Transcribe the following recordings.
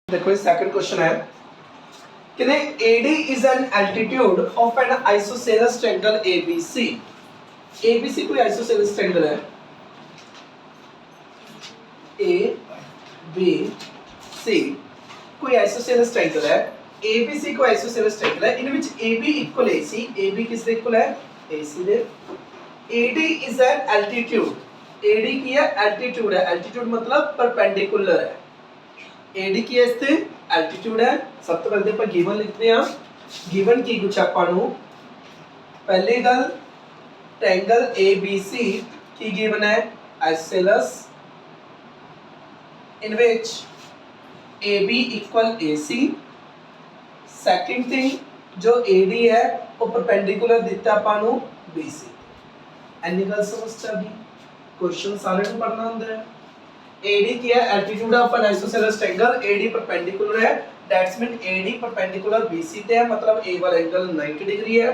देखो ये second question है कि AD is an altitude of an isosceles triangle ABC। ABC कोई आइसोसेलेस ट्रायंगल है, ABC कोई आइसोसेलेस ट्रायंगल है, ABC कोई आइसोसेलेस ट्रायंगल है, इन विच AB इक्वल AC, AB किस दे इक्वल है AC they. AD is an altitude, AD की है एल्टीट्यूड है, एल्टीट्यूड मतलब परपेंडिकुलर है, AD की इसते एल्टीट्यूड है। सब तो पहले ਆਪਾਂ गिवन लिखते हैं, गिवन की कुछ ਆਪਾਂ ਨੂੰ पहली गल ट्रायंगल ABC की गिवन है आइसोसेलेस इन विच AB equal AC। Second thing जो AD है वो परपेंडिकुलर दिता ਆਪਾਂ ਨੂੰ BC। ਐਨੀ ਗੱਲ ਸਮਝ ਆ ਗਈ। क्वेश्चन सारे ਨੂੰ पढ़ना ਹੁੰਦਾ है। AD की है altitude of an isosceles triangle, AD perpendicular है, that's mean AD perpendicular BC ते है, मतलब A वाला एंगल 90 डिग्री है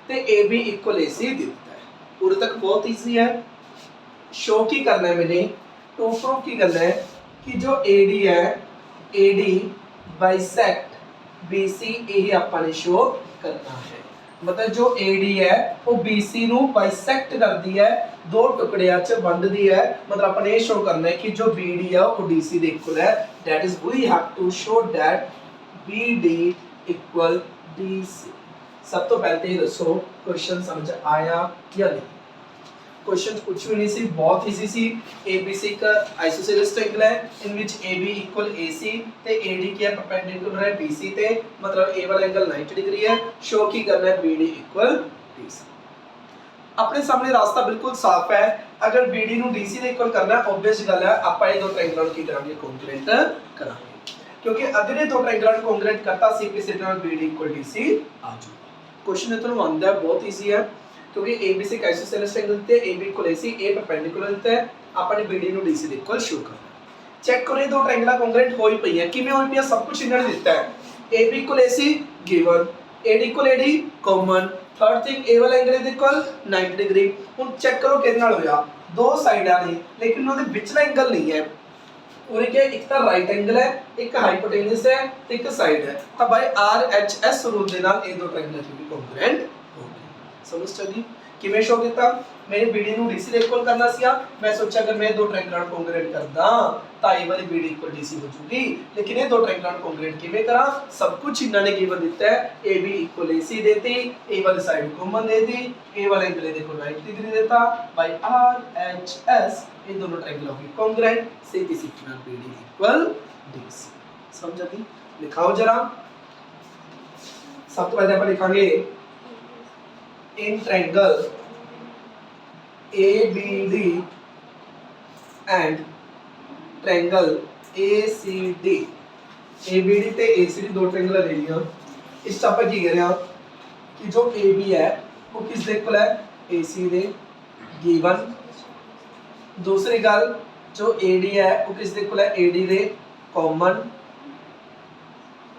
ते AB इक्वल AC दिता है। पूरे तक बहुत इजी है। शो की करना है मैंने, टू प्रूफ की करना है कि जो AD है AD बाइसेक्ट BC, यही अपन ने शो करना है। मतलब जो AD है वो BC नु बाइसेक्ट करती है, दो टुकड़ियां च वंडदी है, मतलब अपन ये शो करना है कि जो BD है वो DC दे इक्वल है, that is we have to show that BD equal DC। सब तो पहले ये दसो क्वेश्चन समझ आया या नहीं। क्वेश्चन कुछ भी नहीं सी, बहुत इजी सी। ABC का आइसोसेलेस ट्रायंगल है इन विच AB इक्वल AC ते AD की है परपेंडिकुलर है BC ते, मतलब A वाला एंगल 90 डिग्री है। शो की करना है BD इक्वल DC। अपने सामने रास्ता बिल्कुल साफ है। अगर BD नु DC दे इक्वल करना है, ऑब्वियस गल है ਆਪਾਂ ਇਹ ਦੋ ट्रायंगलों ਨੂੰ ਕੀ ਕਰਾਂਗੇ ਕੋਂਗਰੂਐਂਟ ਕਰਾਂਗੇ, क्योंकि अगर ये दो ट्रायंगलों ਨੂੰ ਕੋਂਗਰੂਐਂਟ करता CPC ਨਾਲ BD इक्वल DC आ जाएगा। क्वेश्चन ਇਹ ਤੁਹਾਨੂੰ ਆਂਦਾ ਹੈ, ਬਹੁਤ ਈਜ਼ੀ ਹੈ, क्योंकि ABC का आइसोसेलेस ट्रायंगल ते AB equal AC, A perpendicular दिता है, अपन ने BD नु DC दे इक्वल शो करना। चेक करो ये दो ट्रायंगल कोंग्रुएंट होई पई है, किवें होई पई है, सब कुछ इन्होंने दिता है। AB equal AC given, AD equal AD common, third thing A वाला एंगल इक्वल 90 डिग्री। हुन चेक करो किदे नाल होया, दो साइडां ने लेकिन उन्हां दे विचला एंगल नहीं है। और एक एक तो राइट एंगल है, एक हाइपोटेन्यूस है, एक साइड है, तो भाई RHS रूल दे नाल ये दो ट्रायंगल भी कोंग्रुएंट हो गए। समझ चली किवें शो कीता, मैंने BD नु DC दे इक्वल करना सीगा, मैं सोचा अगर मैं दो ट्रायंगल कोंग्रुएंट करदा तो ये वाली BD इक्वल DC हो जाएगी, लेकिन ये दो ट्रायंगल कोंग्रुएंट किवें करा, सब कुछ इन्होंने गिवन दिता है। AB इक्वल AC देती, A वाली साइड कॉमन देती, A वाला एंगल देखो 90 डिग्री देता, बाय RHS ये दोनों ट्रायंगल की कोंग्रुएंट, CPC की नाम BD इक्वल DC। समझ गई? लिखाओ जरा। सब तो पहले अपन लिखांगे in triangle ABD and triangle ACD, ABD ते ACD दो ट्रायंगल ले लिया। इस टाइप की कह रहे हैं कि जो AB है वो किस दे इक्वल है AC दे गिवन। दूसरी गल जो AD है वो किस दे इक्वल है AD दे कॉमन।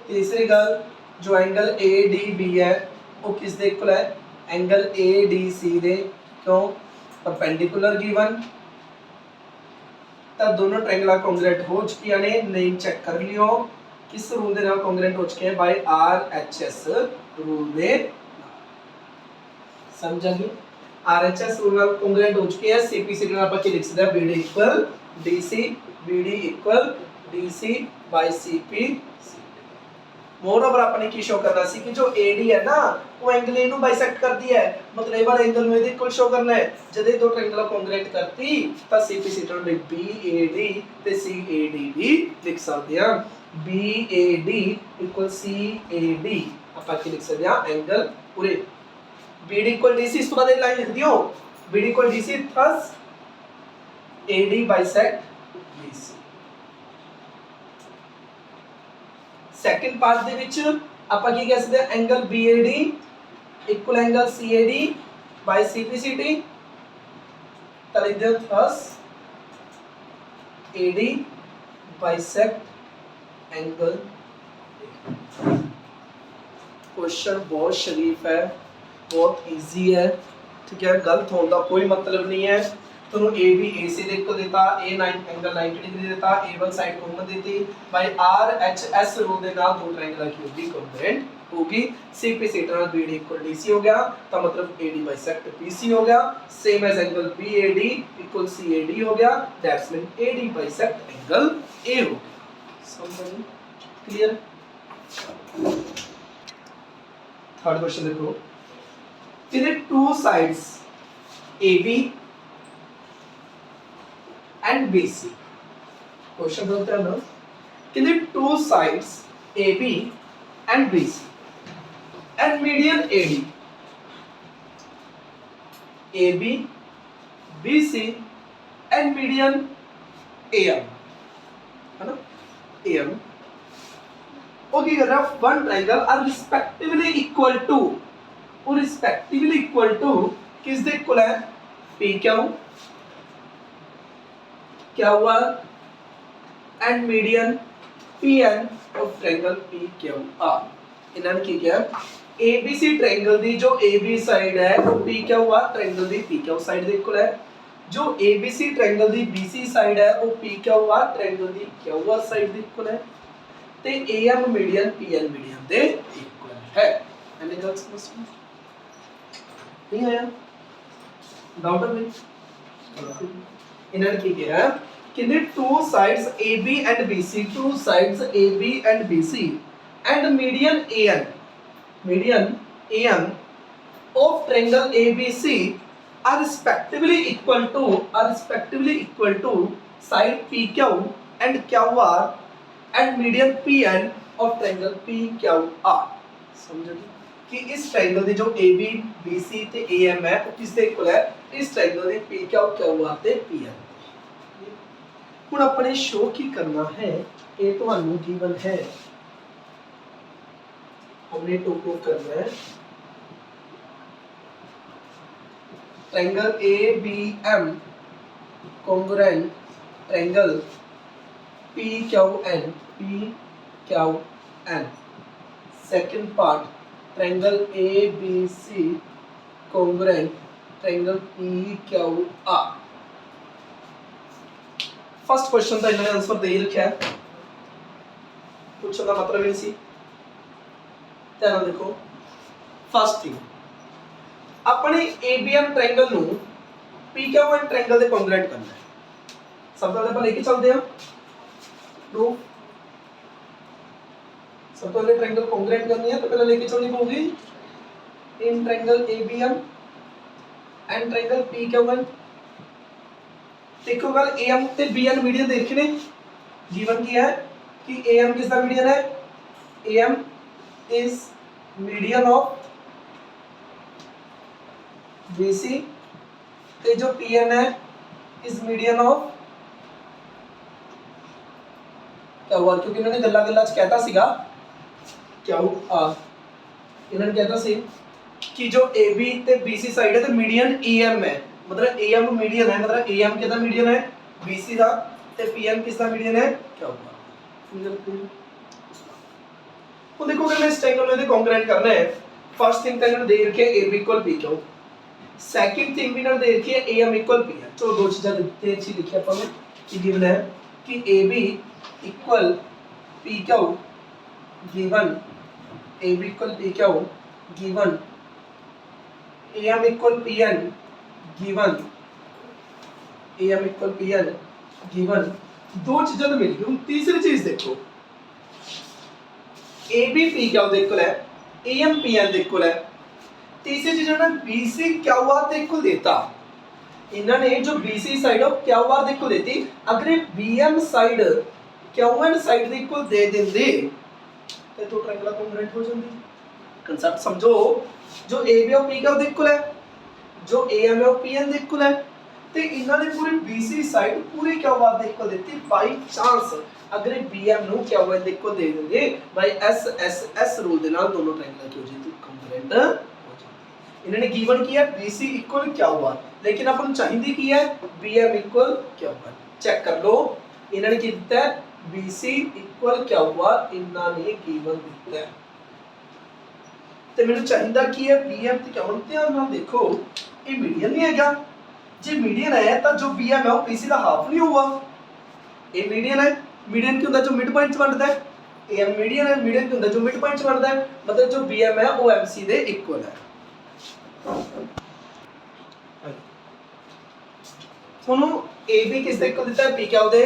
तीसरी गल जो एंगल ADB है वो किस दे इक्वल है एंगल ADC दे, क्यों परपेंडिकुलर गिवन। तब दोनों ट्रायंगल कोंग्रुएंट हो चुकी ने, नेम चेक कर लियो किस रूल दे नाल कोंग्रुएंट हो चुके हैं, बाय RHS रूल दे। समझ गई? RHS रूल नाल कोंग्रुएंट हो चुके हैं। CPC नाल ਆਪਾਂ ਕੀ ਲਿਖ ਸਕਦੇ ਹਾਂ BD equal DC, BD equal DC by CP। Moreover अपने की शो करना सी कि जो AD है ना वो एंगल A नु बाइसेक्ट करती है, मतलब ए वाला एंगल में इक्वल शो करना है। जब ये दो ट्रायंगल कोंग्रुएंट करती तो CPC टर्म में BAD ते CAD भी लिख सकते हैं। BAD इक्वल CAD अपन की लिख सकते हैं एंगल पूरे। BD इक्वल DC, इस बाद एक लाइन लिख दियो, BD equal DC thus AD bisect BC। Second part दे विच ਆਪਾਂ ਕੀ ਕਹਿ ਸਕਦੇ ਹਾਂ, angle BAD equal angle CAD by CPCD, ਤਾਂ ਲਿਖ ਦਿਓ thus AD bisect angle. Question बहुत शरीफ है, बहुत इजी है, ठीक है, गलत होने का कोई मतलब नहीं है। ਤੁਹਾਨੂੰ ए बी ए सी ਦੇ ਇਕੁਅਲ ਦਿੱਤਾ, A 9 ਐਂਗਲ 90 ਡਿਗਰੀ ਦਿੱਤਾ, A1 ਸਾਈਡ ਕਾਮਨ ਦਿੱਤੀ ਬਾਈ R H S ਰੂਲ ਦੇ ਨਾਲ ਦੋ ਟ੍ਰਾਇੰਗਲ ਕੀ ਹੋਗੀ ਕੰਗਰੂਐਂਟ होगी। CP C टर्नल BD इक्वल DC हो गया, तो मतलब AD बाइसेक्ट BC हो गया, same as angle BAD equal CAD हो गया, that's mean AD bisect angle A हो गया। समझ क्लियर? थर्ड क्वेश्चन देखो, यदि two sides AB and BC, question बोलते हैं ना कि two sides AB and BC and median AD, AB, BC and median AM, है ना? AM ओके कर रहा है one triangle are respectively equal to, और रिस्पेक्टिवली इक्वल टू किस दे इक्वल है? P क्यू क्या हुआ and median PN of triangle PQR। इन्होंने की क्या ABC ट्रायंगल दी जो AB साइड है वो P क्या हुआ ट्रायंगल दी PQ साइड दे इक्वल है, जो ABC ट्रायंगल दी BC साइड है वो P क्या हुआ ट्रायंगल दी QR साइड दे इक्वल है, ते AM median PN median they equal है। एनी गर्ल्स क्वेश्चन नहीं आया डाउट है भाई? इन्होंने की क्या कि two sides AB and BC, to sides AB and BC and median AM of triangle ABC are respectively equal to side PQ and QR and median PN of triangle PQR। समझो कि इस triangle दी जो AB BC ते AM है वो किस दे equal है? इस ट्रायंगल दे PQ QR ते PN। हुण अपने शो की करना है, ये तुहानू गिवन है, हमने टू प्रूव करना है triangle ABM congruent triangle PQN। Second part triangle ABC congruent triangle PQR। First question का इन्होंने आंसर दे रखा है, पूछने का मतलब ये सी। ध्यान देखो, फर्स्ट थिंग अपने ABM ट्रायंगल नु PQN ट्रायंगल दे कॉन्ग्रुएंट करना है। सब तो पहले लेके चलते हैं प्रूफ। सब तो पहले ट्रायंगल कॉन्ग्रुएंट करनी है तो पहले लेके चलनी होगी in triangle ABM and triangle PQN। देखो कल AM ते BN मीडियन देखने गिवन किया है कि AM किसका मीडियन है? AM is median of BC ते जो PN है is median of क्या हुआ, क्योंकि इन्होंने गल्ला गल्ला च कहता सीगा QR, इन्होंने कहता सी कि जो AB ते BC साइड है तो मीडियन AM है, मतलब AM मीडियन है, मतलब AM किसका मीडियन है? BC का, ते PN किसका मीडियन है? क्या हुआ? तो देखो अगर मैं इस ट्रायंगल में कॉन्ग्रुएंट करना है, फर्स्ट थिंग तो इन्होंने दे रखी है AB equal PQ, second thing भी इन्होंने दे रखी है AM इक्वल PN। चलो दो चीजें दिखते अच्छी लिखी अपन ने कि गिवन है कि AB equal PQ given AB equal PQ given AM equal PN given AM equal PN given, दो चीजें तो मिल गई। तीसरी चीज देखो AB PQ दे इक्वल है, AM PN दे इक्वल है, तीसरी चीज है BC QR दे इक्वल देता, इन्होंने जो BC साइड है QR दे इक्वल देती, अगर BM साइड QN साइड दे इक्वल दे देंदे तो ट्रायंगल कॉन्ग्रुएंट हो जांदी। कांसेप्ट समझो, जो AB और PQ दे इक्वल है, जो AM और PN दे इक्वल है, ते इन्होंने पूरी BC साइड पूरी QR दे इक्वल देती। बाय चांस अगर BM नु QN दे इक्वल दे देंगे बाय SSS रूल दे नाल दोनों ट्रायंगल की हो जाती कॉन्ग्रुएंट हो जाती। इन्होंने गिवन किया BC इक्वल QR, लेकिन अपन चाहिए की है BM इक्वल QR। चेक कर लो, इन्होंने की दिता है BC इक्वल QR, इन्होंने गिवन दिता है ते मेनू चाहिदा की है BM ते QR। ध्यान नाल देखो ये मीडियन नहीं हैगा, जे मीडियन है तो जो BM है वो BC का हाफ नहीं हुआ। ए मीडियन है, मीडियन की होता जो मिड पॉइंट बनता है, AM मीडियन है, मीडियन की होता जो मिड पॉइंट बनता है, मतलब जो BM है वो MC दे इक्वल है। ਤੁਹਾਨੂੰ AB किस दे इक्वल दिता है PQ दे,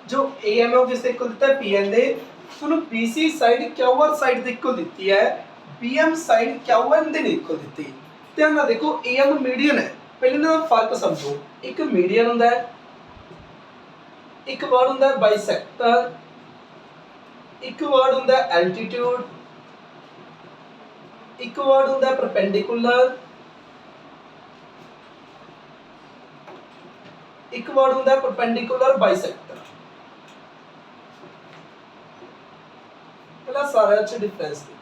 जो AM है वो किस दे इक्वल दिता है PN दे, ਤੁਹਾਨੂੰ BC साइड QR साइड दे इक्वल ਦਿੱਤੀ है, BM साइड QN दे नहीं इक्वल ਦਿੱਤੀ। ਧਿਆਨ ਨਾਲ ਦੇਖੋ AM मीडियन है, ਪਹਿਲੇ ਨਾ ਫਰਕ ਸਮਝੋ, ਇੱਕ मीडियन ਹੁੰਦਾ ਹੈ, ਇੱਕ ਵਰਡ ਹੁੰਦਾ ਹੈ ਬਾਈਸੈਕਟਰ, ਇੱਕ ਵਰਡ ਹੁੰਦਾ ਹੈ ਐਲਟੀਟਿਊਡ, ਇੱਕ ਵਰਡ ਹੁੰਦਾ ਹੈ ਪਰਪੈਂਡੀਕੂਲਰ, ਇੱਕ ਵਰਡ ਹੁੰਦਾ ਹੈ ਪਰਪੈਂਡੀਕੂਲਰ ਬਾਈਸੈਕਟਰ। ਪਹਿਲਾਂ ਸਾਰਿਆਂ 'ਚ ਡਿਫਰੈਂਸ ਦੇਖੋ।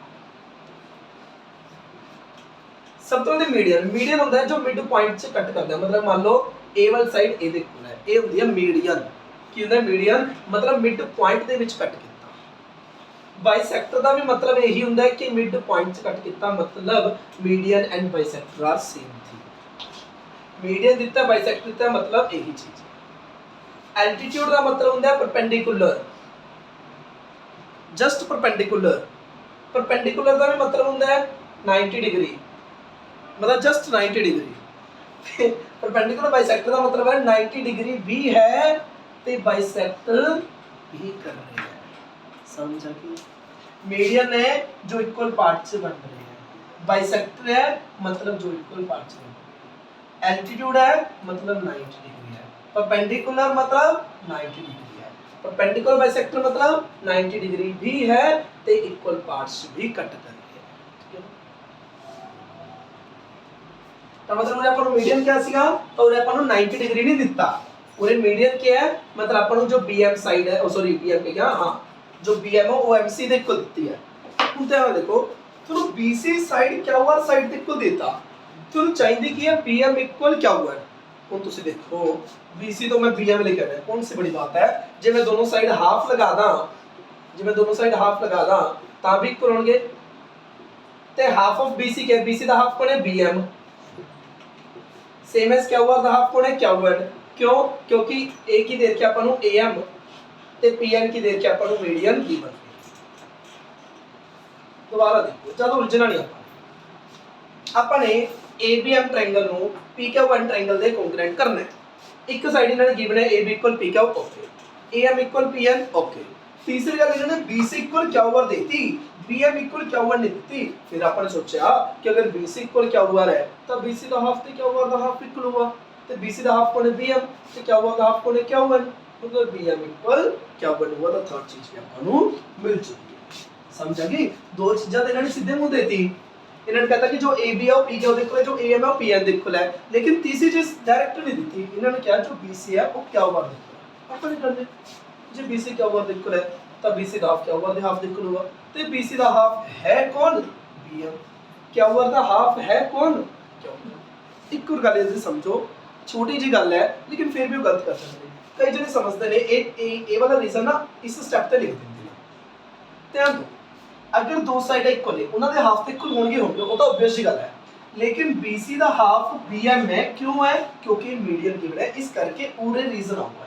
सब तो मीडियन, मीडियन होता है जो मिड पॉइंट से कट करता है, मतलब मान लो ए वाली साइड ए दे कोल है, ए होती है मीडियन, की होता है मीडियन मतलब mid point they which cut कीता। बाइसेक्टर का भी मतलब यही होता है कि मिड पॉइंट से कट कीता, मतलब median and bisector are same थी। मीडियन दिता बाइसेक्टर दिता मतलब यही चीज। एल्टीट्यूड का मतलब होता है परपेंडिकुलर, जस्ट परपेंडिकुलर। परपेंडिकुलर का भी मतलब होता है 90 डिग्री, मतलब जस्ट 90 डिग्री। परपेंडिकुलर बाइसेक्टर का मतलब है 90 डिग्री भी है ते बाइसेक्टर भी कर रहे हैं, समझा कि मीडियन है जो इक्वल पार्ट से बन रहे हैं, बाइसेक्टर है मतलब जो इक्वल पार्ट से बन रहे हैं, एल्टीट्यूड है मतलब 90 डिग्री है, परपेंडिकुलर मतलब 90 डिग्री है, परपेंडिकुलर बाइसेक्टर मतलब 90 डिग्री भी है ते इक्वल पार्ट्स भी कट कर रहे हैं। तो मतलब उन्हें अपन मीडियन क्या सीगा, तो उन्हें अपन 90 डिग्री नहीं दिता, उन्हें मीडियन क्या है मतलब अपन जो BM साइड है, ओ सॉरी BM पे क्या, हाँ जो BM है वो MC दे इक्वल दिती है। ਹੁਣ ਧਿਆਨ ਦੇਖੋ ਤੁਹਾਨੂੰ BC ਸਾਈਡ QR ਸਾਈਡ ਦੇ ਇਕੁਅਲ ਦਿੱਤਾ, ਤੁਹਾਨੂੰ ਚਾਹੀਦੀ ਕੀ ਹੈ BM ਇਕੁਅਲ QR। ਹੁਣ ਤੁਸੀਂ ਦੇਖੋ BC ਤੋਂ मैं BM ले कर रहा, कौन सी बड़ी बात है, ਜੇ मैं दोनों साइड हाफ लगा दा, ਜੇ मैं दोनों साइड हाफ लगा दा ਤਾਂ ਵੀ ਇਕੁਅਲ ਹੋਣਗੇ, ਤੇ ਹਾਫ ਆਫ BC क्या, BC ਦਾ ਹਾਫ ਕੌਣ ਹੈ BM, सेम एज क्या हुआ था हाफ कौन है QN, क्यों, क्योंकि A की देर के अपन AM ते PN की देर के अपन मीडियन गिवन। दोबारा देखो ज्यादा उलझना नहीं, अपन ने ABM ट्रायंगल नु PQN ट्रायंगल दे कॉन्ग्रुएंट करना है। एक साइड इन्होंने गिवन है AB equal PQ, okay, AM equal PN, okay. तीसरी गल इन्होंने BC इक्वल QR देती, BM इक्वल QR नहीं देती, फिर आपने सोचा कि अगर BC इक्वल QR है तो BC का हाफ ते QR का हाफ इक्वल हुआ, तो BC का हाफ कौन है BM ते QR का हाफ कौन है QN, मतलब BM इक्वल QN हुआ, तो थर्ड चीज भी आपको मिल चुकी है, समझा कि दो चीजें तो इन्होंने सीधे मुंह देती, इन्होंने कहता कि जो AB है वो PQ दे इक्वल है, जो AM है वो PN दे इक्वल है, लेकिन तीसरी चीज डायरेक्ट नहीं देती, इन्होंने क्या जो BC है वो QR दे इक्वल है, अपन कर दे जो BC QR दे इक्वल है तब BC का हाफ QR दे हाफ दे इक्वल हुआ, तो BC का हाफ है कौन BM, QR का हाफ है कौन QN। एक और गल ये समझो, छोटी जी गल है लेकिन फिर भी वो गलत कर सकते हैं, कई जने समझते हैं ए वाला रीजन ना इस स्टेप पे लिख देंगे ने। ध्यान दो अगर दो साइड इक्वल है उन्हां दे हाफ ते इक्वल होणगे होणगे, वो तो ऑब्वियस ही गल है, लेकिन BC का हाफ BM है, क्यों है, क्योंकि मीडियन गिवन है, इस करके पूरे रीजन आउगा,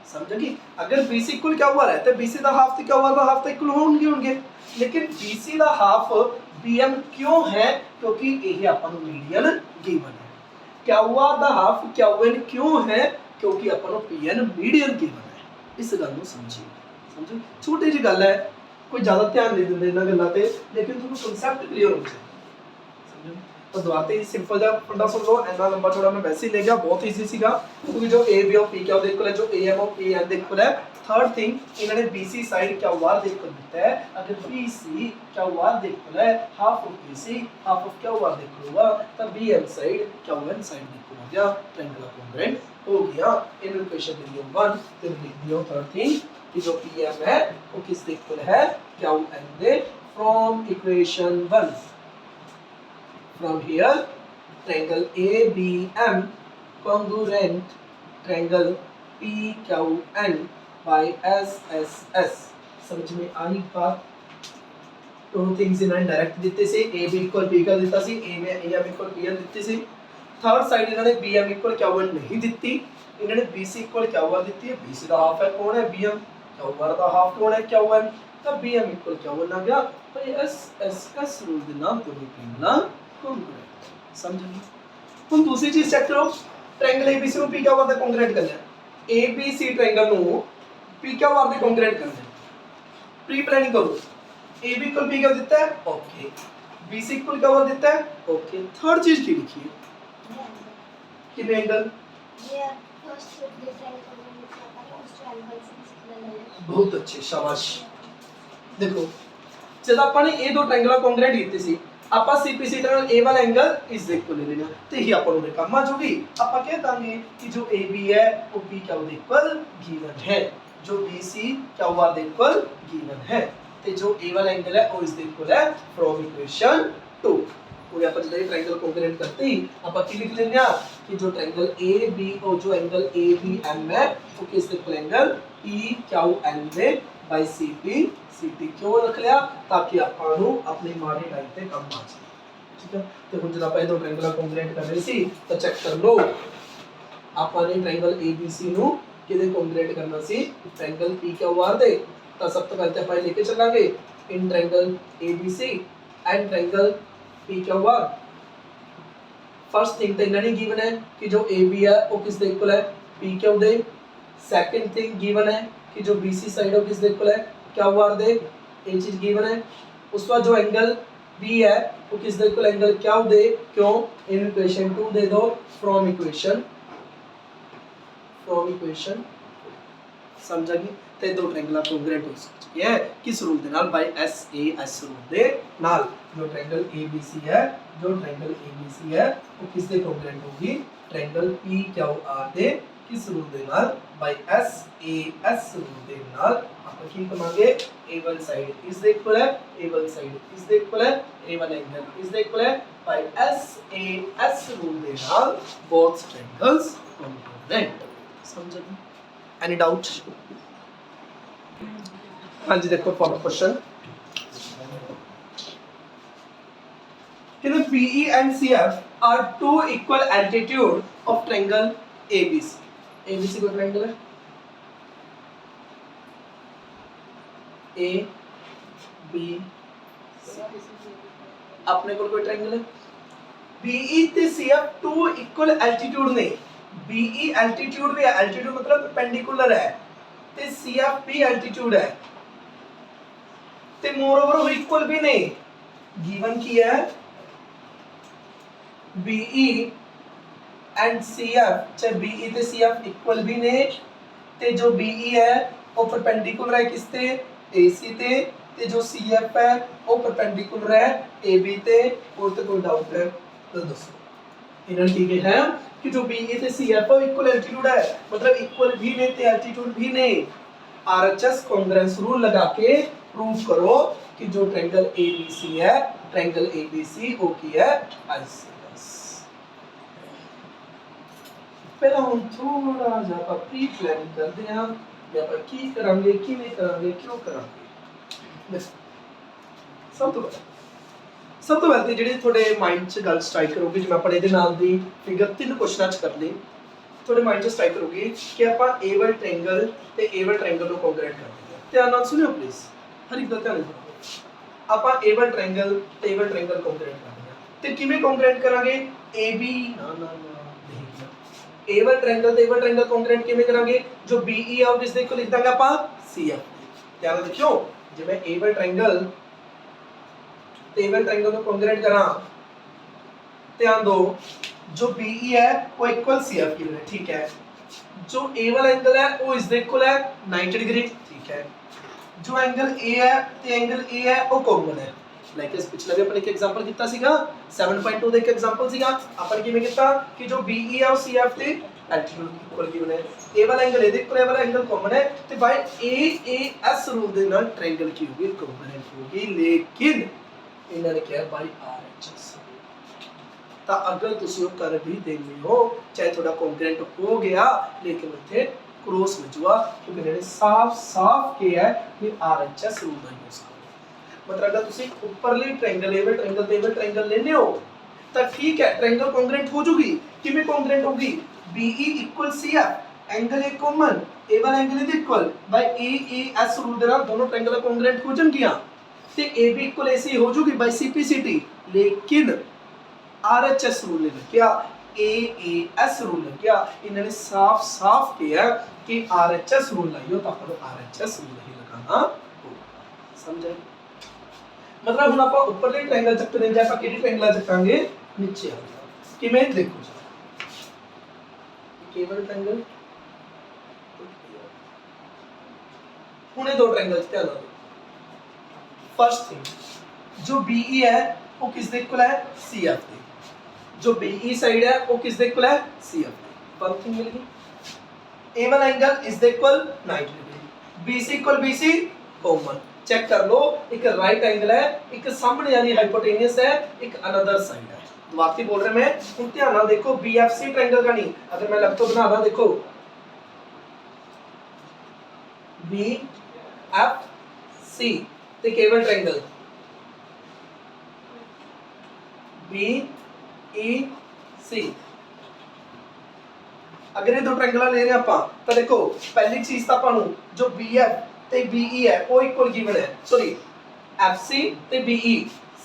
समझो कि अगर BC इक्वल QR है तो BC का हाफ ते QR का हाफ तो इक्वल होंगे होंगे, लेकिन BC का हाफ BM क्यों है, क्योंकि यही अपन मीडियन गिवन है। QR का हाफ QN क्यों है, क्योंकि अपन PN मीडियन गिवन है, इस गल को समझिए, समझो छोटी जी गल है, कोई ज़्यादा ध्यान नहीं देंगे इन्हां गल्लां ते, लेकिन तुहानूं कंसैप्ट क्लीयर होना चाहिए, समझो। तो दोबारा ही सिंपल जा फंडा सुन लो, इतना लंबा चौड़ा मैं वैसे ही ले गया, बहुत ईजी सीगा, क्योंकि जो AB और PQ दे इक्वल है, जो AM और PN दे इक्वल है। थर्ड थिंग इन्होंने BC साइड QR दे इक्वल दिता है, अगर BC QR दे इक्वल है half of BC half of QR they equal हुआ, तब BM साइड QN साइड दे इक्वल हो गया, ट्रायंगल कॉन्ग्रुएंट हो गया। इन इक्वेशन दे दियो 1 ते लिख दियो थर्ड थिंग कि जो PM है वो किस दे इक्वल है QN they, from equation 1 from here triangle ABM congruent triangle PQN by SSS, समझ में आई बात। टू थिंग्स इन्होंने डायरेक्ट दिते से AB इक्वल PQ दिता सी, AM इक्वल PN दिते सी। थर्ड साइड इन्होंने BM इक्वल Q1 नहीं दी, इन्होंने BC इक्वल Q1 दी है। BC का हाफ है कौन है BM, Q1 का हाफ कौन है Q1, तब BM इक्वल Q1 आ गया। तो एस रूल दे नाम तो ट्रायंगल कॉन्ग्रुएंट। समझिए। ਹੁਣ दूसरी चीज चेक करो, ट्रायंगल ABC ਨੂੰ PQR ਦੇ ਕੰਗਰੂਐਂਟ ਕਰਨਾ है। ABC ट्रायंगल ਨੂੰ PQR ਦੇ ਕੰਗਰੂਐਂਟ करना है। प्री प्लानिंग करो, AB इक्वल PQ देता है, ओके, BC इक्वल Q देता है, ओके। थर्ड चीज की लिखी है कितने एंगल, ये फर्स्ट डिफरेंट उस ट्रायंगल से बहुत अच्छे, शाबाश। देखो जब ਆਪਾਂ ਨੇ ਇਹ ਦੋ ਟ੍ਰਾਇੰਗਲਾਂ ਕੰਗਰੂਐਂਟ ਕੀਤੇ ਸੀ, ਆਪਾਂ CPC ਨਾਲ A ਵਾਲਾ ਐਂਗਲ ਇਸ ਦੇ ਇਕੁਅਲ ਲੈ ਲੈਣਾ ਤੇ ਹੀ ਆਪਾਂ ਨੂੰ ਕੰਮ ਆ ਜੂਗੀ। ਆਪਾਂ ਕਹਿ ਦਾਂਗੇ ਕਿ ਜੋ AB ਹੈ ਉਹ PQ ਦੇ ਇਕੁਅਲ ਗਿਵਨ ਹੈ, जो BC QR ਦੇ ਇਕੁਅਲ ਗਿਵਨ ਹੈ ਤੇ ਜੋ A ਵਾਲਾ ਐਂਗਲ ਹੈ ਉਹ ਇਸ ਦੇ ਇਕੁਅਲ ਹੈ ਫਰੋਮ ਇਕੁਏਸ਼ਨ 2। ਉਹ ਆਪਾਂ ਜਦੋਂ ਇਹ ਟ੍ਰਾਇੰਗਲ ਕੰਗਰੂਐਂਟ करते ही ਆਪਾਂ ਕੀ ਲਿਖ ਲੈਂਦੇ ਆ कि जो ट्रायंगल AB और जो एंगल ABM है वो किस इक्वल एंगल PQN में बाय CT क्यों रख लिया, ताकि ਆਪਾਂ ਨੂੰ ਆਪਣੀ ਮਾੜੀ ਲਾਈਨ ਤੇ ਕੰਮ ਆ ਜਾਏ। ਠੀਕ ਹੈ, ਤੇ ਹੁਣ ਜਦੋਂ ਆਪਾਂ ਇਹ ਦੋ ਟ੍ਰਾਇੰਗਲਾਂ ਕੰਗਰੂਐਂਟ ਕਰ ਰਹੇ ਸੀ ਤਾਂ ਚੈੱਕ ਕਰ ਲਓ, ਆਪਾਂ ਨੇ ਟ੍ਰਾਇੰਗਲ ABC ਨੂੰ ਕਿਹਦੇ ਕੰਗਰੂਐਂਟ ਕਰਨਾ ਸੀ, ट्रायंगल PQR ਦੇ। ਤਾਂ ਸਭ ਤੋਂ ਪਹਿਲਾਂ ਆਪਾਂ ਇਹ ਲੈ ਕੇ ਚੱਲਾਂਗੇ in triangle ABC and triangle PQR। First thing तो इन्होंने गिवन है कि जो AB है वो किस दे इक्वल है PQ दे। सेकंड थिंग गिवन है कि जो BC साइड है वो किस दे इक्वल है QR दे, ये चीज गिवन है। उस बाद जो एंगल B है वो किस दे इक्वल एंगल Q दे, क्यों इन इक्वेशन 2 दे दो फ्रॉम इक्वेशन समझा गई। ते दो ट्रायंगल कंग्रुएंट हो चुकी है किस रूल दे नाल, बाय SAS रूल दे नाल। जो ट्रायंगल ABC है, जो ट्रायंगल ABC है वो किस दे कंग्रुएंट होगी, ट्रायंगल PQR दे किस रूल दे नाल, बाय SAS रूल दे नाल। ਆਪਾਂ ਕੀ ਕਰਾਂਗੇ, A1 साइड इस दे इक्वल है, A1 साइड इस दे इक्वल है, A1 एंगल इस दे इक्वल है, बाय SAS रूल दे नाल बोथ ट्रायंगल्स कंग्रुएंट। समझ गए? Any doubt? हाँ जी, देखो for question PE and CF are two equal altitude of triangle ABC। ABC कोई ट्रायंगल है A B C, अपने को कोई ट्रायंगल है BE ते CF टू इक्वल एल्टीट्यूड ने, BE एल्टीट्यूड भी है, एल्टीट्यूड मतलब परपेंडिकुलर है, ते CF भी एल्टीट्यूड है, ते मोर ओवर वो इक्वल भी नहीं। गिवन की है BE एंड CF, चाहे BE ते CF इक्वल भी ने, ते जो BE है वो परपेंडिकुलर है किसते, AC ते जो CF है वो परपेंडिकुलर है AB ते। और तो कोई डाउट है तो दसो। इन्होंने ठीक है कि जो BE ते CF है इक्वल एल्टीट्यूड है, मतलब इक्वल भी ने ते एल्टीट्यूड भी ने। RHS कॉन्ग्रुएंस रूल लगा के प्रूव करो कि जो ट्रायंगल ABC है, ट्रायंगल ABC वो की है आइसोसेलेस। पहला हम थोड़ा जा पर प्री प्लानिंग करते हैं या पर की करांगे की नहीं करांगे क्यों करांगे। सब तो पहले ਜਿਹੜੀ ਤੁਹਾਡੇ ਮਾਈਂਡ 'ਚ ਗੱਲ ਸਟ੍ਰਾਈਕ ਕਰੋਗੇ, ਜਿਵੇਂ ਆਪਾਂ ਇਹਦੇ ਨਾਲ ਦੀ ਫਿਗਰ 3 ਕੁਐਸਚਨਾਂ 'ਚ ਕਰ ਲਈ, ਤੁਹਾਡੇ ਮਾਈਂਡ 'ਚ ਸਟ੍ਰਾਈਕ ਕਰੋਗੇ ਕਿ ਆਪਾਂ A1 ਟ੍ਰਾਇੰਗਲ ਤੇ A1 ਟ੍ਰਾਇੰਗਲ ਨੂੰ ਕੰਗਰੂਐਂਟ ਕਰਦੇ ਹਾਂ। ਧਿਆਨ ਨਾਲ ਸੁਣਿਓ ਪਲੀਜ਼, ਹਰ ਇੱਕ ਦਾ ਧਿਆਨ ਰੱਖੋ। ਆਪਾਂ A1 ਟ੍ਰਾਇੰਗਲ ਤੇ A1 ਟ੍ਰਾਇੰਗਲ ਕੰਗਰੂਐਂਟ ਕਰਦੇ ਹਾਂ ਤੇ ਕਿਵੇਂ ਕੰਗਰੂਐਂਟ ਕਰਾਂਗੇ, AB A1 ट्रायंगल ਤੇ A1 ट्रायंगल ਕੰਗਰੂਐਂਟ ਕਿਵੇਂ ਕਰਾਂਗੇ, ਜੋ BE ਆ ਉਸ ਦੇ ਇਕੁਅਲ ਲਿਖ ਦਾਂਗੇ ਆਪਾਂ CF। ਧਿਆਨ ਨਾਲ ਦੇਖਿਓ, ਜਿਵੇਂ A1 ट्रायंगल ਤੇ A1 ट्रायंगल ਨੂੰ ਕੰਗਰੂਐਂਟ ਕਰਾਂ, ध्यान दो जो BE है वो इक्वल CF की है, ठीक है। जो A वाला एंगल है वो इस इक्वल है 90 डिग्री, ठीक है। जो एंगल A है ते एंगल A है वो कॉमन है, लाइक इस पिछले भी अपन एक एग्जांपल कितना सीगा 7.2 ਦਾ ਇੱਕ एग्जांपल ਸੀਗਾ। ਆਪਾਂ ਕਿਵੇਂ ਕੀਤਾ ਕਿ ਜੋ BE ਹੈ ਉਹ CF ਤੇ एल्टीट्यूड इक्वल की बने, A वाला एंगल ਇਹਦੇ ਇਕੁਅਲ, A वाला एंगल कॉमन है ਤੇ ਬਾਈ AAS रूल ਦੇ ਨਾਲ ट्रायंगल की होगी कंपोनेंट होगी। लेकिन ਇਹਨਾਂ ਨੇ ਕਿਹਾ ਬਾਈ RHS ਤਾਂ ਅਗਰ ਤੁਸੀਂ ਉਹ ਕਰ ਵੀ ਦੇਂਗੇ ਹੋ, ਚਾਹੇ ਤੁਹਾਡਾ ਕੰਗਰੂਐਂਟ ਹੋ ਗਿਆ ਲੇਕਿਨ ਉੱਥੇ ਕ੍ਰੋਸ ਵਜੂਆ, ਕਿਉਂਕਿ ਇਹਨਾਂ ਨੇ ਸਾਫ਼ ਕਿਹਾ ਹੈ ਕਿ RHS रूल ਦਾ ਯੂਜ਼ ਕਰੋ। मतलब अगर ਤੁਸੀਂ ਉੱਪਰਲੀ ट्रायंगल A वाला ट्रायंगल ਤੇ A वाला ट्रायंगल लेने हो ਤਾਂ ठीक है ट्रायंगल कंग्रुएंट हो जूगी, किमें कॉन्ग्रेंट होगी BE equal CF angle A common A वाला angle is equal by EES rule दे नाल दोनों ट्रायंगल कॉन्ग्रेंट हो जाणगियां ते AB इक्वल AC हो जूगी बाय CPCT लेकिन RHS रूल ने क्या AAS रूल ने क्या इन्होंने साफ साफ किया कि RHS रूल लाइयो तो अपन RHS रूल ही लगाना होगा समझे मतलब ਹੁਣ ਆਪਾਂ ਉੱਪਰਲੇ ਟ੍ਰਾਇੰਗਲ ਚੱਕਦੇ ਜਾਂ ਆਪਾਂ ਕਿਹੜੀ ਟ੍ਰਾਇੰਗਲ ਚੱਕਾਂਗੇ ਨੀਚੇ ਆ ਕਿਵੇਂ ਦੇਖੋ ਕੇਵਲ ਟ੍ਰਾਇੰਗਲ ਹੁਣ ਇਹ ਦੋ ਟ੍ਰਾਇੰਗਲ ਚ ਧਿਆਨ ਦਿਓ फर्स्ट थिंग जो BE है वो किस दे इक्वल है CF दे जो BE साइड है वो किस दे इक्वल है CF दे वन थिंग मिल गई A वाला एंगल इज दे equal 90 degree BC equal BC common check कर लो एक राइट एंगल है एक सामने यानी हाइपोटेनियस है एक अनदर साइड है दोबारा बोल रहे मैं तुम ध्यान से देखो BFC ट्रायंगल का नहीं अगर मैं लग तो बना रहा देखो BFC ते केवल ट्रायंगल BEC अगर ये दो ट्रायंगल ले रहे हैं ਆਪਾਂ ਤਾਂ देखो पहली चीज ਤਾਂ ਆਪਾਂ ਨੂੰ जो BF ਤੇ BE है वो इक्वल गिवन है सॉरी FC ਤੇ BE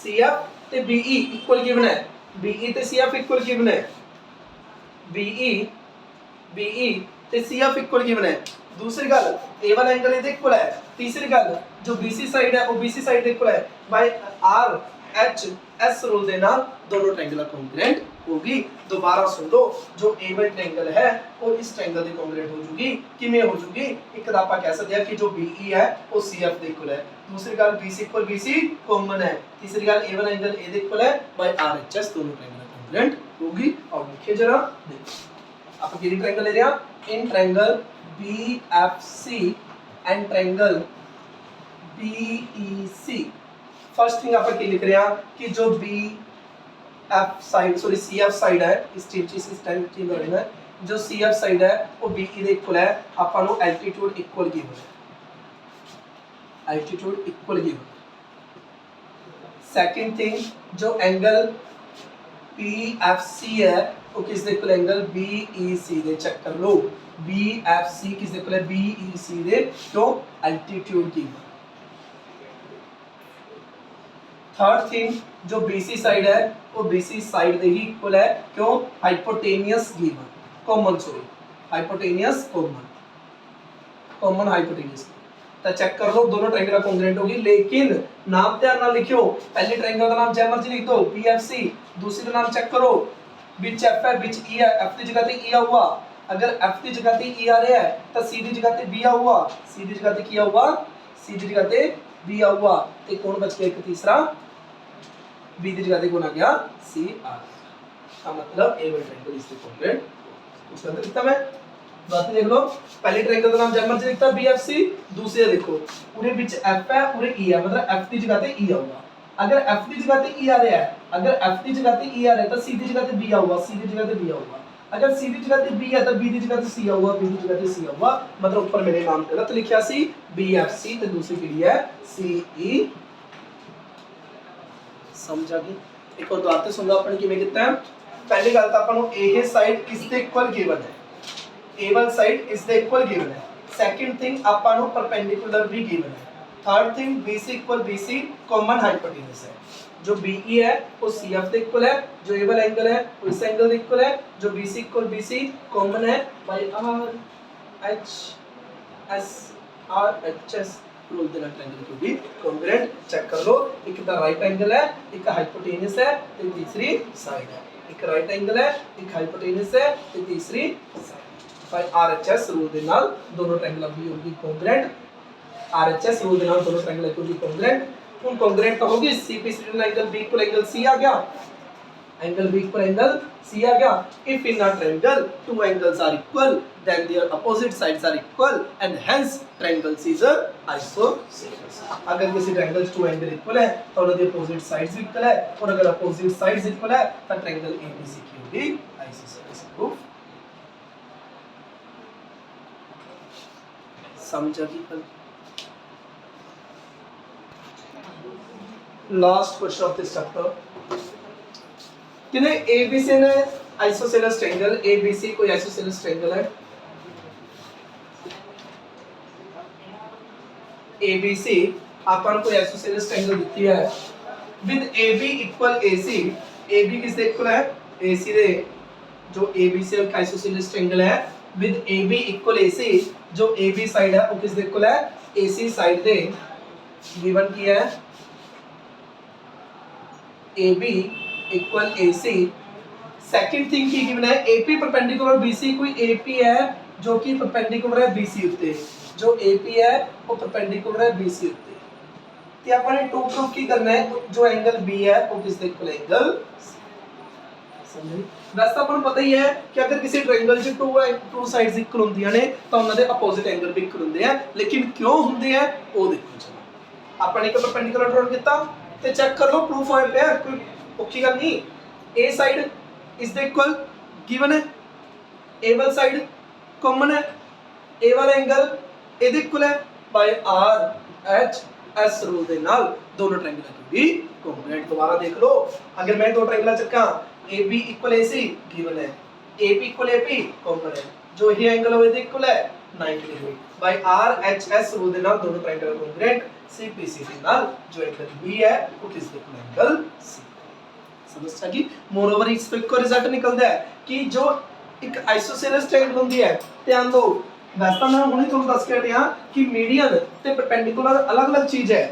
CF ਤੇ BE इक्वल गिवन है BE ਤੇ CF इक्वल गिवन है BE ਤੇ CF इक्वल गिवन है दूसरी गल A वाला एंगल ਇਹਦੇ इक्वल है तीसरी गल जो BC साइड है वो BC साइड ਦੇ इक्वल है बाय RHS रूल ਦੇ ਨਾਲ दोनों ट्रायंगल कॉन्ग्रुएंट होगी दोबारा सुन लो जो A1 ट्रायंगल है वो इस ट्रायंगल ਦੀ कॉन्ग्रुएंट हो जूगी किਵੇਂ हो जूगी ਇੱਕ ਤਾਂ ਆਪਾਂ ਕਹਿ ਸਕਦੇ ਹਾਂ ਕਿ ਜੋ BE है वो CF ਦੇ इक्वल है दूसरी गल BC इक्वल BC कॉमन है तीसरी गल A1 एंगल A ਦੇ इक्वल है बाय RHS दोनों ट्रायंगल कॉन्ग्रुएंट होगी और लिखिए जरा देखो आप किस ट्रायंगल ले रहे हैं in triangle BFC and triangle BEC first thing आप लिख रहे हैं कि जो BF side sorry CF side है इस चीज इस टाइम की लर्निंग है जो CF साइड है वो BE ਦੇ इक्वल है ਆਪਾਂ ਨੂੰ एल्टीट्यूड इक्वल गिवन है altitude equal given second thing जो एंगल BFC है वो किस दे इक्वल एंगल BEC दे चेक कर लो BFC किस दे इक्वल है BEC दे तो एल्टीट्यूड गिवन थर्ड थिंग जो BC साइड है वो BC साइड दे ही इक्वल है क्यों hypotenuse given common sorry hypotenuse common hypotenuse तो चेक कर लो दोनों ट्रायंगल कॉन्ग्रुएंट होगी लेकिन नाम ध्यान ना लिखियो पहले ट्रायंगल का नाम जैसे मर्जी लिख दो BFC दूसरे का नाम चेक करो बीच F है बीच E है F की जगह पे E हुआ अगर F की जगह पे E आ रहा है तो C की जगह पे B हुआ C की जगह पे क्या हुआ C की जगह पे B हुआ तो कौन बच गया एक तीसरा B की जगह पे कौन आ गया C आ का मतलब A1 ट्रायंगल इससे कॉन्ग्रुएंट उसका अंदर लिखता मैं बात देख लो पहले ट्रायंगल का नाम जैसे मर्जी लिखता BFC दूसरे देखो पूरे बीच F है पूरे E है मतलब F की जगह पे E होगा अगर F की जगह पे E आ रहा है अगर F की जगह पे E आ रहा है तो C की जगह पे B होगा C की जगह पे B होगा अगर C की जगह पे B है तो B की जगह पे C होगा B की जगह पे C होगा मतलब ऊपर मेरे नाम गलत लिखा सी BFC तो दूसरी पीढ़ी है CE समझ आ गई एक और बात सुन लो अपन किਵੇਂ ਕੀਤਾ है पहली गल तो अपन A साइड इस दे इक्वल गिवन है A1 साइड इस दे इक्वल गिवन है सेकंड थिंग अपन परपेंडिकुलर भी गिवन है third thing BC equal BC common hypotenuse है जो BE है वो CF दे इक्वल है जो A वाला एंगल है वो इस एंगल दे इक्वल है जो BC इक्वल BC कॉमन है बाय RHS रूल देना ट्रायंगल को भी कॉन्ग्रुएंट चेक कर लो एक तो राइट एंगल है एक हाइपोटेन्यूज है तो तीसरी साइड है एक राइट एंगल है एक हाइपोटेन्यूज है तो तीसरी साइड बाय RHS रूल दे नाल दोनों ट्रायंगल भी होगी कॉन्ग्रुएंट RHS रूल दे नाल दोनों ट्रायंगल को भी कॉन्ग्रुएंट उन कॉन्ग्रुएंट तो होगी CP angle B equal angle C आ गया angle B equal angle C आ गया if in a triangle two angles are equal then their opposite sides are equal and hence triangles is a isosceles अगर किसी triangle to angle equal है तो उनके opposite sides equal है और अगर opposite sides equal है तो ट्रायंगल ABC की होगी आइसोसेलेस प्रूफ समझा कि कल last question of this chapter किने ABC ने आइसोसेलेस ट्रायंगल ABC कोई आइसोसेलेस ट्रायंगल है ABC अपन कोई आइसोसेलेस ट्रायंगल दिती है with AB equal AC AB किसके इक्वल है AC दे जो ABC एक आइसोसेलेस ट्रायंगल है विद AB इक्वल AC जो AB साइड है वो किसके इक्वल है AC साइड दे गिवन किया है AB equal AC second thing की गिवन है AP परपेंडिकुलर BC कोई AP है जो कि परपेंडिकुलर है BC उत्ते जो AP है वो परपेंडिकुलर है BC उत्ते ਤੇ ਆਪਾਂ ਨੇ ਟੂ ਪ੍ਰੂਫ ਕੀ ਕਰਨਾ ਹੈ ਜੋ ਐਂਗਲ B ਹੈ ਉਹ ਕਿਸ ਦੇ ਇਕੁਅਲ ਐਂਗਲ ਸਮਝੇ ਵੈਸੇ ਤਾਂ ਆਪਾਂ ਨੂੰ ਪਤਾ ਹੀ ਹੈ ਕਿ ਅਗਰ ਕਿਸੇ ਟ੍ਰਾਇੰਗਲ 'ਚ ਟੂ ਸਾਈਡਸ ਇਕੁਅਲ ਹੁੰਦੀਆਂ ਨੇ ਤਾਂ ਉਹਨਾਂ ਦੇ ਆਪੋਜ਼ਿਟ ਐਂਗਲ ਵੀ ਇਕੁਅਲ ਹੁੰਦੇ ਆ ਲੇਕਿਨ ਕਿਉਂ ਹੁੰਦੇ ਆ ਉਹ ਦੇਖੋ ਚਲੋ ਆਪਾਂ ਨੇ ਇੱਕ ਪਰਪੈਂਡੀਕੂਲਰ ਡਰਾਅ ਕੀਤਾ ਤੇ ਚੈੱਕ ਕਰ ਲਓ ਪ੍ਰੂਫ ਹੋਇਆ ਪਿਆ ਕੋਈ ਔਖੀ ਗੱਲ ਨਹੀਂ A ਸਾਈਡ ਇਸ ਦੇ ਇਕੁਅਲ ਗਿਵਨ ਹੈ A ਵਾਲਾ ਸਾਈਡ ਕਾਮਨ ਹੈ A ਵਾਲਾ ਐਂਗਲ ਇਹਦੇ ਇਕੁਅਲ ਹੈ ਬਾਈ RH एस रूल ਦੇ ਨਾਲ दोनों ट्रायंगल की भी कॉन्ग्रुएंट दोबारा देख लो अगर मैं दो ट्रायंगल चक्का AB इक्वल AC गिवन है AP इक्वल AP कॉमन है जो ये एंगल होवे दे इक्वल है 90 डिग्री बाय RHS रूल ਦੇ ਨਾਲ दोनों ट्रायंगल कॉन्ग्रुएंट CPC ਦੇ ਨਾਲ जो एंगल B है वो किस दे इक्वल एंगल C समझ आ गई मोर ओवर इस पे को रिजल्ट निकलदा है कि जो एक आइसोसेलेस ट्रायंगल ਹੁੰਦੀ है ध्यान दो वैसे मैं हुणे ਤੁਹਾਨੂੰ ਦੱਸ ਕੇ ਹਟਿਆ ਕਿ ਮੀਡੀਅਨ ਤੇ ਪਰਪੈਂਡੀਕੂਲਰ ਅਲੱਗ-ਅਲੱਗ ਚੀਜ਼ ਹੈ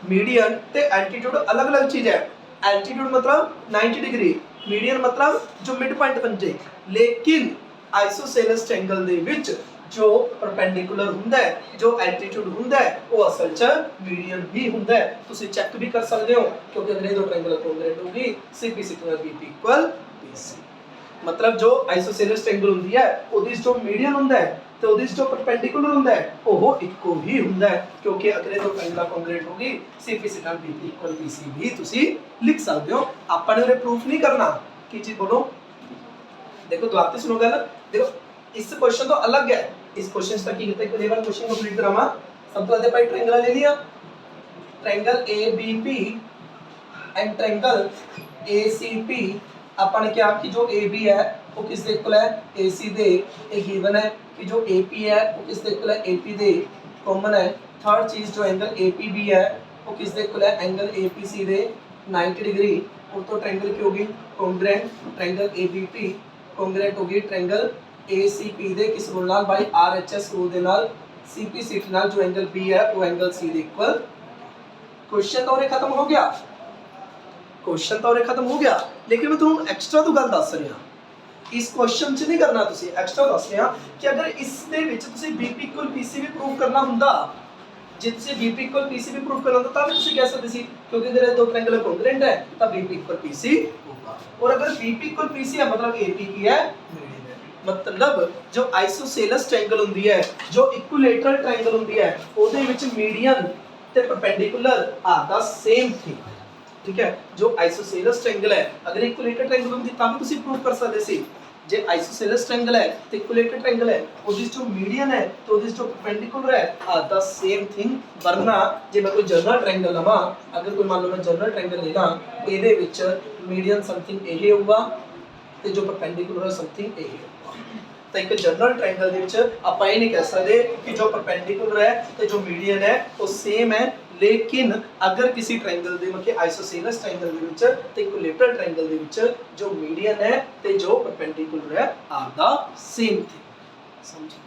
मीडियन ते एल्टीट्यूड अलग-अलग चीज है एल्टीट्यूड मतलब 90 डिग्री मीडियन मतलब जो मिड पॉइंट बन जाए लेकिन आइसोसेलेस ट्रायंगल दे विच जो परपेंडिकुलर हुंदा है जो एल्टीट्यूड हुंदा है वो असल च मीडियन भी हुंदा है तुसी चेक भी कर सकते हो क्योंकि अगर ये दो ट्रायंगल कॉन्ग्रुएंट होगी CP sigma BP equal BC मतलब जो आइसोसेलेस ट्रायंगल हुंदी है ओदी जो मीडियन हुंदा है तो ओदी जो परपेंडिकुलर हुंदा है वो इक्को ही हुंदा है क्योंकि अगर ये दो ट्रायंगल कॉन्ग्रुएंट होगी CP sigma BP equal BC भी तुसी लिख सकते हो अपन ने प्रूफ नहीं करना की चीज बोलो देखो दोबारा सुनो गल देखो इस क्वेश्चन तो अलग है इस क्वेश्चन तक की कितने लेवल क्वेश्चन कंप्लीट करावा सब तो आधे भाई ट्रायंगल ले लिया triangle ABP and triangle ACP अपन ने क्या कि जो AB है वो किसके इक्वल है AC दे एक गिवन है कि जो AP है वो किसके इक्वल है AP दे कॉमन है थर्ड चीज जो एंगल APB है वो किसके इक्वल है एंगल APC दे 90 डिग्री और तो ट्रायंगल की होगी कॉन्ग्रुएंट ट्रायंगल ABP कॉन्ग्रुएंट होगी ट्रायंगल ACP दे किस रूल नाल बाय RHS रूल दे नाल CPC नाल जो एंगल B है वो एंगल C दे इक्वल क्वेश्चन तो खत्म हो गया क्वेश्चन तो खत्म हो गया लेकिन मैं तुहानू एक्स्ट्रा तो गल दस रहा इस क्वेश्चन च नहीं करना तुसी एक्स्ट्रा दस रहा कि अगर इस दे विच तुसी BP इक्वल PC भी प्रूव करना हुंदा जे तुसी BP इक्वल PC भी प्रूव करना हुंदा तां भी तुसी कह सकदे सी क्योंकि अगर दो ट्रायंगल कॉन्ग्रुएंट है तां BP इक्वल PC होगा और अगर BP इक्वल PC है मतलब AP की है मीडियन है मतलब जो आइसोसेलेस ट्रायंगल हुंदी है जो इक्विलेटरल ट्रायंगल हुंदी है ओदे विच मीडियन ते perpendicular are the same thing ठीक है जो आइसोसेलेस ट्रायंगल है अगर इक्विलेटरल ट्रायंगल होंदी तां भी तुसी प्रूव कर सकदे सी जे आइसोसेलेस ट्रायंगल है तो इक्विलेटरल ट्रायंगल है ओदी जो मीडियन है तो ओदी जो परपेंडिकुलर है आर द सेम थिंग वरना जे मैं कोई जनरल ट्रायंगल लवा अगर कोई मान लो मैं जनरल ट्रायंगल ले ला ਇਹਦੇ ਵਿੱਚ मीडियन समथिंग ਇਹ ਹੋਊਗਾ ਤੇ ਜੋ परपेंडिकुलर समथिंग ਇਹ ਹੋਊਗਾ ਤਾਂ ਇੱਕ ਜਨਰਲ ਟ੍ਰਾਇੰਗਲ ਦੇ ਵਿੱਚ ਆਪਾਂ ਇਹ ਨਹੀਂ ਕਹਿ ਸਕਦੇ ਕਿ ਜੋ परपेंडिकुलर है ਤੇ ਜੋ मीडियन है वो सेम है लेकिन अगर किसी ट्रायंगल ਦੇ मतलब आइसोसेलेस ट्रायंगल ਦੇ ਵਿੱਚ ਤੇ इक्विलेटरल ट्रायंगल ਦੇ ਵਿੱਚ जो मीडियन है ਤੇ जो परपेंडिकुलर है आर द सेम थिंग समझो।